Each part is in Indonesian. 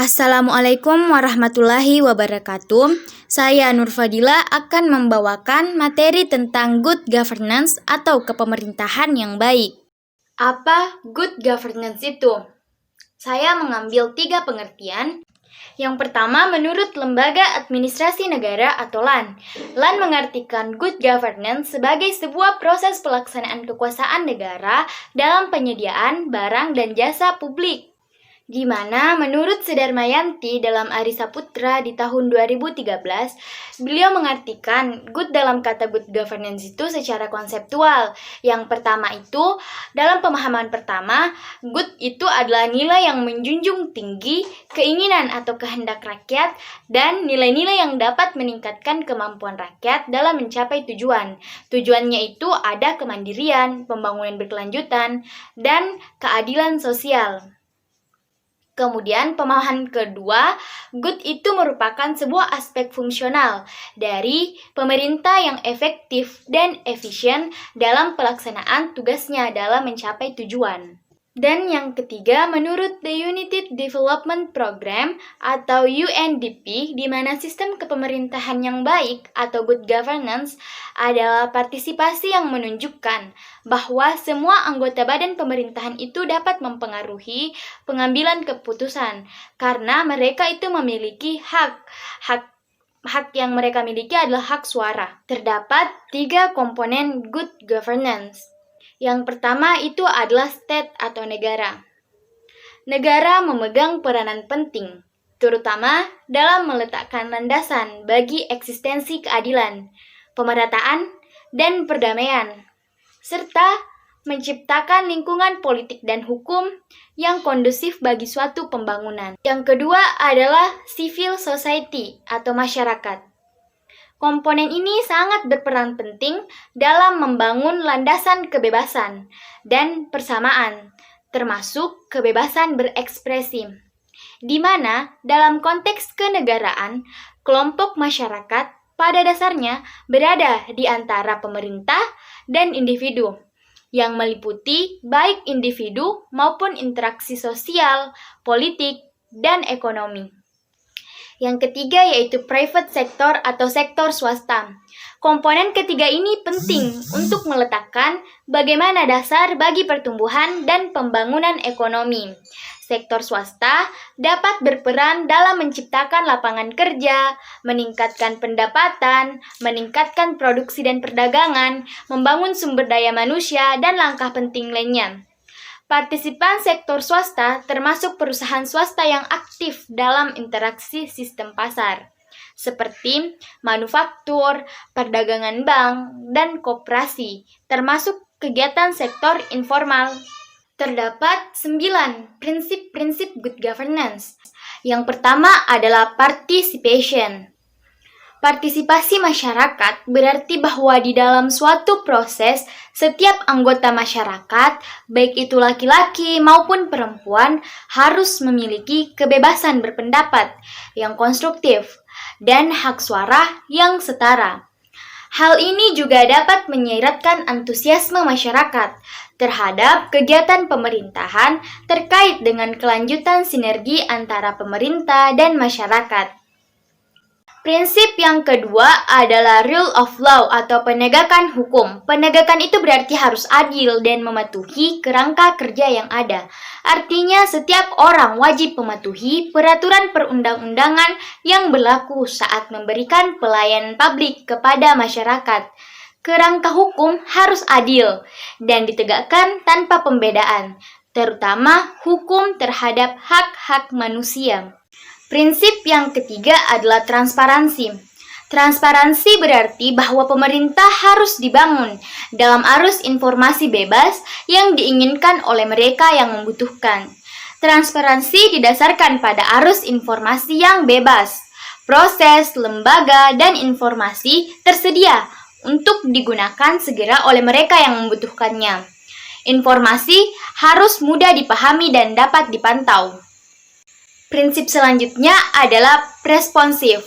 Assalamualaikum warahmatullahi wabarakatuh. Saya Nur Fadila akan membawakan materi tentang good governance atau kepemerintahan yang baik. Apa good governance itu? Saya mengambil 3 pengertian. Yang pertama, menurut Lembaga Administrasi Negara atau LAN. LAN mengartikan good governance sebagai sebuah proses pelaksanaan kekuasaan negara dalam penyediaan barang dan jasa publik. Di mana menurut Sudarmayanti dalam Arisa Putra di tahun 2013, beliau mengartikan good dalam kata good governance itu secara konseptual. Yang pertama itu, dalam pemahaman pertama, good itu adalah nilai yang menjunjung tinggi keinginan atau kehendak rakyat dan nilai-nilai yang dapat meningkatkan kemampuan rakyat dalam mencapai tujuan. Tujuannya itu ada kemandirian, pembangunan berkelanjutan, dan keadilan sosial. Kemudian pemahaman kedua, good itu merupakan sebuah aspek fungsional dari pemerintah yang efektif dan efisien dalam pelaksanaan tugasnya dalam mencapai tujuan. Dan yang ketiga, menurut The United Development Program atau UNDP, di mana sistem kepemerintahan yang baik atau good governance adalah partisipasi yang menunjukkan bahwa semua anggota badan pemerintahan itu dapat mempengaruhi pengambilan keputusan karena mereka itu memiliki hak yang mereka miliki adalah hak suara. Terdapat 3 komponen good governance. Yang pertama itu adalah state atau negara. Negara memegang peranan penting, terutama dalam meletakkan landasan bagi eksistensi keadilan, pemerataan, dan perdamaian, serta menciptakan lingkungan politik dan hukum yang kondusif bagi suatu pembangunan. Yang kedua adalah civil society atau masyarakat. Komponen ini sangat berperan penting dalam membangun landasan kebebasan dan persamaan, termasuk kebebasan berekspresi, di mana dalam konteks kenegaraan, kelompok masyarakat pada dasarnya berada di antara pemerintah dan individu, yang meliputi baik individu maupun interaksi sosial, politik, dan ekonomi. Yang ketiga yaitu private sector atau sektor swasta. Komponen ketiga ini penting untuk meletakkan bagaimana dasar bagi pertumbuhan dan pembangunan ekonomi. Sektor swasta dapat berperan dalam menciptakan lapangan kerja, meningkatkan pendapatan, meningkatkan produksi dan perdagangan, membangun sumber daya manusia, dan langkah penting lainnya. Partisipan sektor swasta termasuk perusahaan swasta yang aktif dalam interaksi sistem pasar, seperti manufaktur, perdagangan bank, dan koperasi, termasuk kegiatan sektor informal. Terdapat 9 prinsip-prinsip good governance. Yang pertama adalah participation. Partisipasi masyarakat berarti bahwa di dalam suatu proses, setiap anggota masyarakat, baik itu laki-laki maupun perempuan, harus memiliki kebebasan berpendapat yang konstruktif dan hak suara yang setara. Hal ini juga dapat menyiratkan antusiasme masyarakat terhadap kegiatan pemerintahan terkait dengan kelanjutan sinergi antara pemerintah dan masyarakat. Prinsip yang kedua adalah rule of law atau penegakan hukum. Penegakan itu berarti harus adil dan mematuhi kerangka kerja yang ada. Artinya setiap orang wajib mematuhi peraturan perundang-undangan yang berlaku saat memberikan pelayanan publik kepada masyarakat. Kerangka hukum harus adil dan ditegakkan tanpa pembedaan, terutama hukum terhadap hak-hak manusia. Prinsip yang ketiga adalah transparansi. Transparansi berarti bahwa pemerintah harus dibangun dalam arus informasi bebas yang diinginkan oleh mereka yang membutuhkan. Transparansi didasarkan pada arus informasi yang bebas. Proses, lembaga, dan informasi tersedia untuk digunakan segera oleh mereka yang membutuhkannya. Informasi harus mudah dipahami dan dapat dipantau. Prinsip selanjutnya adalah responsif.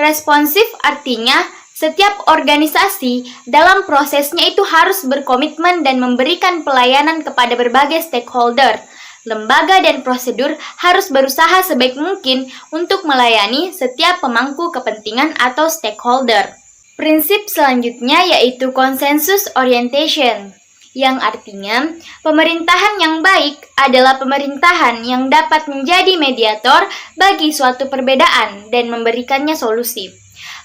Responsif artinya setiap organisasi dalam prosesnya itu harus berkomitmen dan memberikan pelayanan kepada berbagai stakeholder, lembaga dan prosedur harus berusaha sebaik mungkin untuk melayani setiap pemangku kepentingan atau stakeholder. Prinsip selanjutnya yaitu consensus orientation, yang artinya pemerintahan yang baik adalah pemerintahan yang dapat menjadi mediator bagi suatu perbedaan dan memberikannya solusi.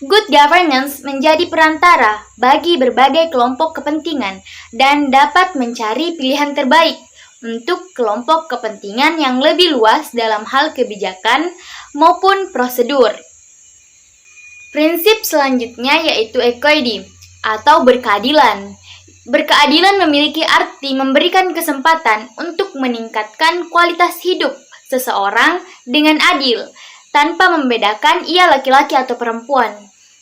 Good governance menjadi perantara bagi berbagai kelompok kepentingan dan dapat mencari pilihan terbaik untuk kelompok kepentingan yang lebih luas dalam hal kebijakan maupun prosedur. Prinsip selanjutnya yaitu equity atau berkeadilan. Berkeadilan memiliki arti memberikan kesempatan untuk meningkatkan kualitas hidup seseorang dengan adil, tanpa membedakan ia laki-laki atau perempuan.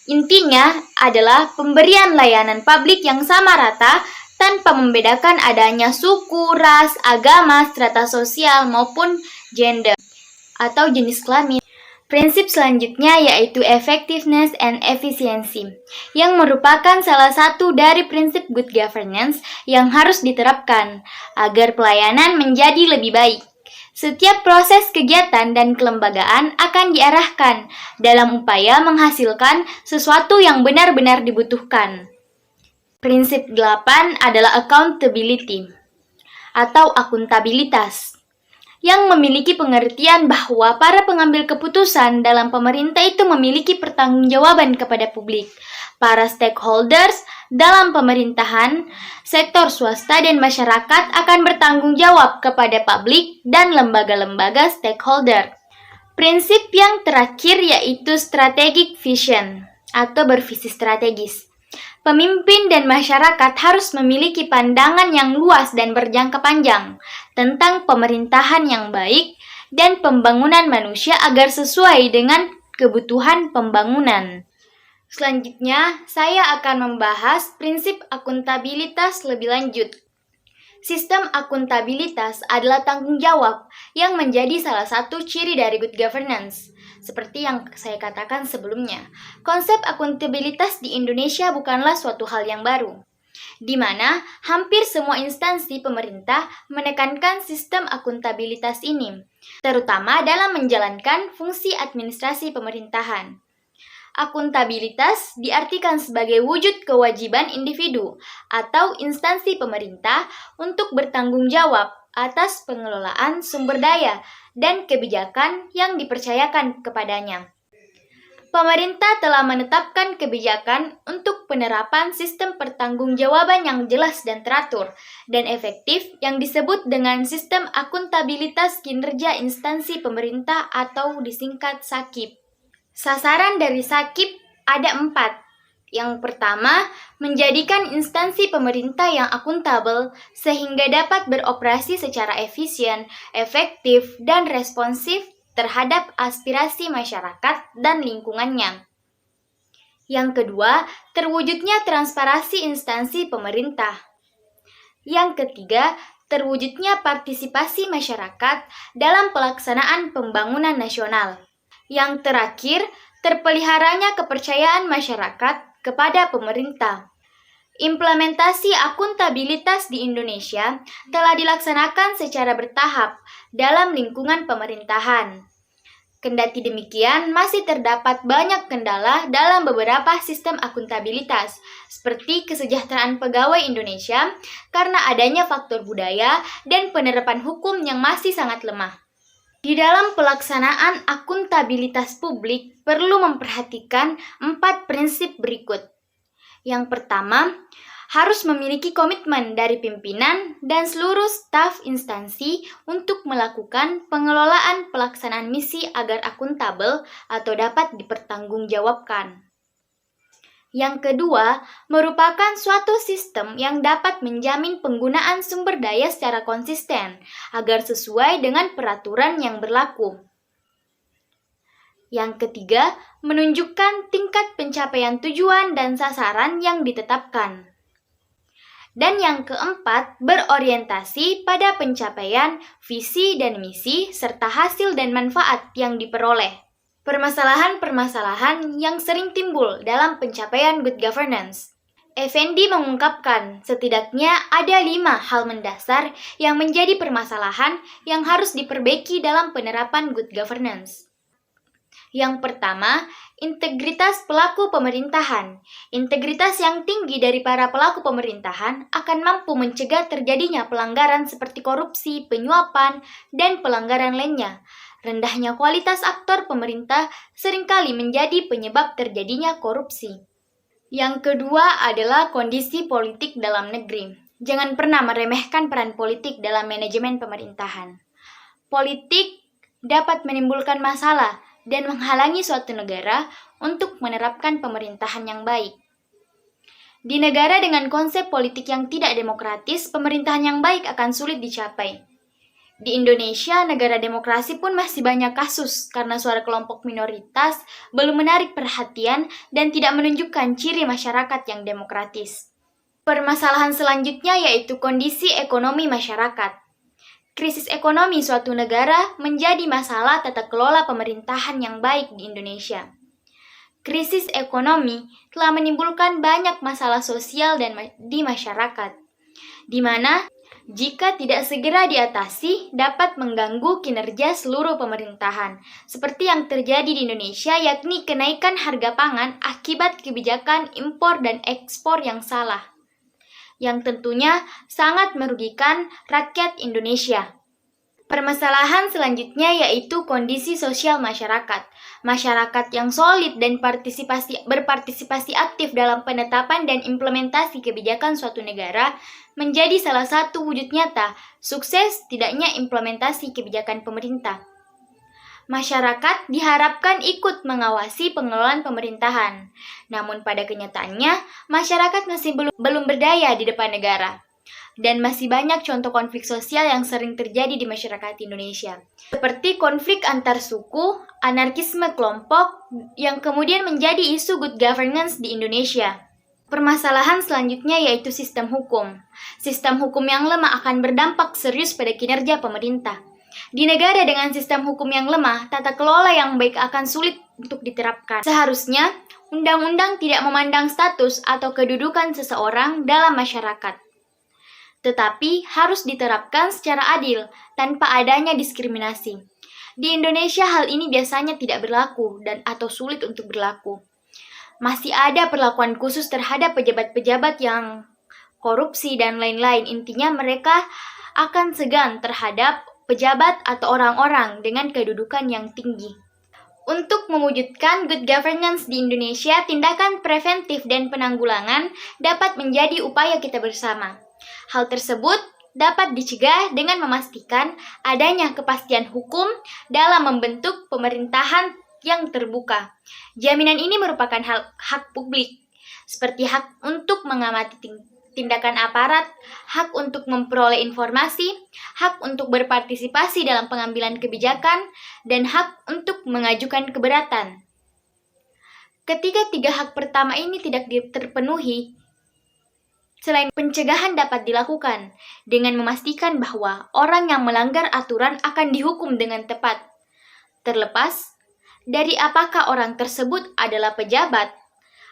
Intinya adalah pemberian layanan publik yang sama rata tanpa membedakan adanya suku, ras, agama, strata sosial, maupun gender atau jenis kelamin. Prinsip selanjutnya yaitu effectiveness and efficiency, yang merupakan salah satu dari prinsip good governance yang harus diterapkan agar pelayanan menjadi lebih baik. Setiap proses kegiatan dan kelembagaan akan diarahkan dalam upaya menghasilkan sesuatu yang benar-benar dibutuhkan. Prinsip 8 adalah accountability atau akuntabilitas, yang memiliki pengertian bahwa para pengambil keputusan dalam pemerintah itu memiliki pertanggungjawaban kepada publik, para stakeholders dalam pemerintahan, sektor swasta dan masyarakat akan bertanggung jawab kepada publik dan lembaga-lembaga stakeholder. Prinsip yang terakhir yaitu strategic vision atau bervisi strategis. Pemimpin dan masyarakat harus memiliki pandangan yang luas dan berjangka panjang tentang pemerintahan yang baik dan pembangunan manusia agar sesuai dengan kebutuhan pembangunan. Selanjutnya, saya akan membahas prinsip akuntabilitas lebih lanjut. Sistem akuntabilitas adalah tanggung jawab yang menjadi salah satu ciri dari good governance. Seperti yang saya katakan sebelumnya, konsep akuntabilitas di Indonesia bukanlah suatu hal yang baru, di mana hampir semua instansi pemerintah menekankan sistem akuntabilitas ini, terutama dalam menjalankan fungsi administrasi pemerintahan. Akuntabilitas diartikan sebagai wujud kewajiban individu atau instansi pemerintah untuk bertanggung jawab atas pengelolaan sumber daya dan kebijakan yang dipercayakan kepadanya. Pemerintah telah menetapkan kebijakan untuk penerapan sistem pertanggungjawaban yang jelas dan teratur dan efektif yang disebut dengan sistem akuntabilitas kinerja instansi pemerintah atau disingkat SAKIP. Sasaran dari SAKIP ada 4. Yang pertama, menjadikan instansi pemerintah yang akuntabel sehingga dapat beroperasi secara efisien, efektif, dan responsif terhadap aspirasi masyarakat dan lingkungannya. Yang kedua, terwujudnya transparansi instansi pemerintah. Yang ketiga, terwujudnya partisipasi masyarakat dalam pelaksanaan pembangunan nasional. Yang terakhir, terpeliharanya kepercayaan masyarakat kepada pemerintah. Implementasi akuntabilitas di Indonesia telah dilaksanakan secara bertahap dalam lingkungan pemerintahan. Kendati demikian, masih terdapat banyak kendala dalam beberapa sistem akuntabilitas, seperti kesejahteraan pegawai Indonesia karena adanya faktor budaya dan penerapan hukum yang masih sangat lemah. Di dalam pelaksanaan akuntabilitas publik perlu memperhatikan 4 prinsip berikut. Yang pertama, harus memiliki komitmen dari pimpinan dan seluruh staf instansi untuk melakukan pengelolaan pelaksanaan misi agar akuntabel atau dapat dipertanggungjawabkan. Yang kedua, merupakan suatu sistem yang dapat menjamin penggunaan sumber daya secara konsisten agar sesuai dengan peraturan yang berlaku. Yang ketiga, menunjukkan tingkat pencapaian tujuan dan sasaran yang ditetapkan. Dan yang keempat, berorientasi pada pencapaian visi dan misi serta hasil dan manfaat yang diperoleh. Permasalahan-permasalahan yang sering timbul dalam pencapaian good governance. Effendi mengungkapkan setidaknya ada 5 hal mendasar yang menjadi permasalahan yang harus diperbaiki dalam penerapan good governance. Yang pertama, integritas pelaku pemerintahan. Integritas yang tinggi dari para pelaku pemerintahan akan mampu mencegah terjadinya pelanggaran seperti korupsi, penyuapan, dan pelanggaran lainnya. Rendahnya kualitas aktor pemerintah seringkali menjadi penyebab terjadinya korupsi. Yang kedua adalah kondisi politik dalam negeri. Jangan pernah meremehkan peran politik dalam manajemen pemerintahan. Politik dapat menimbulkan masalah dan menghalangi suatu negara untuk menerapkan pemerintahan yang baik. Di negara dengan konsep politik yang tidak demokratis, pemerintahan yang baik akan sulit dicapai. Di Indonesia, negara demokrasi pun masih banyak kasus karena suara kelompok minoritas belum menarik perhatian dan tidak menunjukkan ciri masyarakat yang demokratis. Permasalahan selanjutnya yaitu kondisi ekonomi masyarakat. Krisis ekonomi suatu negara menjadi masalah tata kelola pemerintahan yang baik di Indonesia. Krisis ekonomi telah menimbulkan banyak masalah sosial di masyarakat, di mana jika tidak segera diatasi, dapat mengganggu kinerja seluruh pemerintahan, seperti yang terjadi di Indonesia, yakni kenaikan harga pangan akibat kebijakan impor dan ekspor yang salah, yang tentunya sangat merugikan rakyat Indonesia. Permasalahan selanjutnya yaitu kondisi sosial masyarakat. Masyarakat yang solid dan berpartisipasi aktif dalam penetapan dan implementasi kebijakan suatu negara menjadi salah satu wujud nyata sukses tidaknya implementasi kebijakan pemerintah. Masyarakat diharapkan ikut mengawasi pengelolaan pemerintahan. Namun pada kenyataannya, masyarakat masih belum berdaya di depan negara. Dan masih banyak contoh konflik sosial yang sering terjadi di masyarakat Indonesia. Seperti konflik antar suku, anarkisme kelompok, yang kemudian menjadi isu good governance di Indonesia. Permasalahan selanjutnya yaitu sistem hukum. Sistem hukum yang lemah akan berdampak serius pada kinerja pemerintah. Di negara dengan sistem hukum yang lemah, tata kelola yang baik akan sulit untuk diterapkan. Seharusnya, undang-undang tidak memandang status atau kedudukan seseorang dalam masyarakat, tetapi harus diterapkan secara adil, tanpa adanya diskriminasi. Di Indonesia hal ini biasanya tidak berlaku atau sulit untuk berlaku. Masih ada perlakuan khusus terhadap pejabat-pejabat yang korupsi dan lain-lain. Intinya mereka akan segan terhadap pejabat atau orang-orang dengan kedudukan yang tinggi. Untuk mewujudkan good governance di Indonesia, tindakan preventif dan penanggulangan dapat menjadi upaya kita bersama. Hal tersebut dapat dicegah dengan memastikan adanya kepastian hukum dalam membentuk pemerintahan yang terbuka. Jaminan ini merupakan hak publik, seperti hak untuk mengamati tindakan aparat, hak untuk memperoleh informasi, hak untuk berpartisipasi dalam pengambilan kebijakan, dan hak untuk mengajukan keberatan. Ketika 3 hak pertama ini tidak terpenuhi, selain pencegahan dapat dilakukan dengan memastikan bahwa orang yang melanggar aturan akan dihukum dengan tepat, terlepas dari apakah orang tersebut adalah pejabat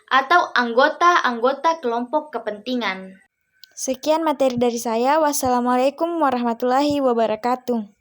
atau anggota-anggota kelompok kepentingan. Sekian materi dari saya. Wassalamualaikum warahmatullahi wabarakatuh.